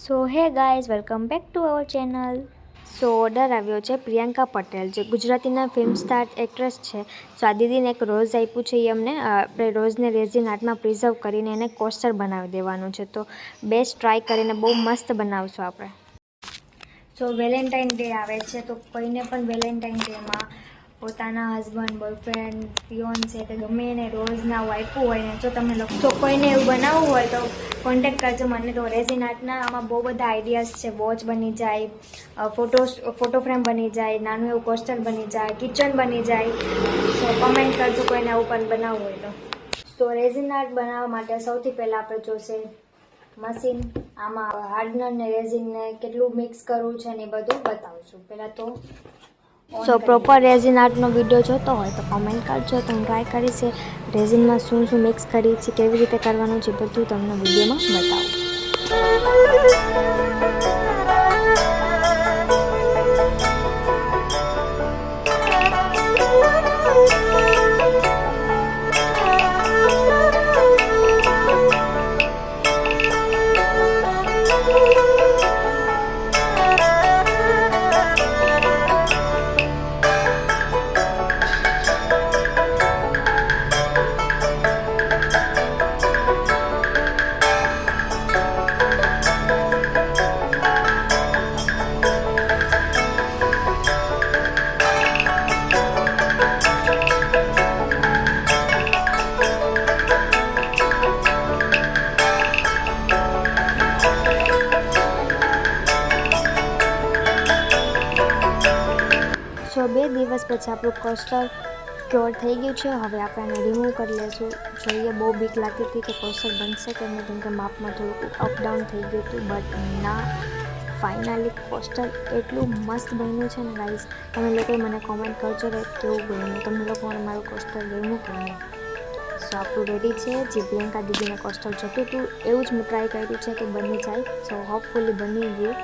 So hey guys, welcome back to our channel. So order આવ્યો છે પ્રિયંકા પટેલ, જે ગુજરાતીના ફિલ્મ સ્ટાર એક્ટ્રેસ છે. સો આ દીદીને એક રોઝ આપ્યું છે. એ અમને આપણે રોઝને રેઝિન આર્ટમાં પ્રિઝર્વ કરીને એને કોસ્ટર બનાવી દેવાનું છે. તો બેસ્ટ ટ્રાય કરીને બહુ મસ્ત બનાવશું આપણે. સો વેલેન્ટાઇન ડે આવે છે, તો કોઈને પણ વેલેન્ટાઇન ડેમાં પોતાના હસબન્ડ, બોયફ્રેન્ડ, ફિયોન્સે કે ગમે એને રોઝના આપ્યું હોય ને, જો તમે તો કોઈને એવું બનાવવું હોય તો કોન્ટેક્ટ કરજો મને. તો રેઝિન આર્ટના આમાં બહુ બધા આઈડિયાઝ છે. વોચ બની જાય, ફોટો ફ્રેમ બની જાય, નાનું એવું કોસ્ટર બની જાય, કિચન બની જાય. સો કમેન્ટ કરજો કોઈને આવું પણ બનાવવું હોય તો. સો રેઝિન આર્ટ બનાવવા માટે સૌથી પહેલાં આપણે જોશે મશીન. આમાં હાર્ડનર ને રેઝિનને કેટલું મિક્સ કરવું છે ને એ બધું બતાવશું. પહેલાં તો પ્રોપર રેઝિન આર્ટનો વિડીયો જોતો હોય તો કમેન્ટ કરજો, તો હું ટ્રાય કરીશ રેઝિનમાં શું મિક્સ કરી છે, કેવી રીતે કરવાનું છે, બધું તમને વિડીયોમાં બતાવું. સો 2 દિવસ પછી આપણું કોસ્ટર ક્યોર થઈ ગયું છે. હવે આપણે આને રિમૂવ કરી લઈશું. જોઈએ, બહુ બીક લાગતી હતી કે કોસ્ટર બનશે કે નહીં, કેમ કે માપમાં થોડુંક અપડાઉન થઈ ગયું હતું. બટ ના, ફાઇનલી કોસ્ટર એટલું મસ્ત બન્યું છે ને ગાઈઝ. તમે લોકો મને કોમેન્ટ કરજો કે કેવું બન્યું, તમને લોકોને મારું કોસ્ટર ગમ્યું કે નહીં. સો આપણું રેડી છે. જે પ્રિયંકા દીદીને કોસ્ટર જોતું હતું એવું જ મેં ટ્રાય કર્યું છે કે બની જાય. સો હોપફુલી બની ગયું.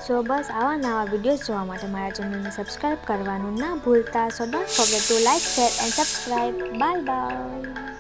સો બસ આવા નવા વિડીયોઝ જોવા માટે મારા ચેનલને સબસ્ક્રાઈબ કરવાનું ના ભૂલતા. સો don't forget two like, share and subscribe. Bye bye.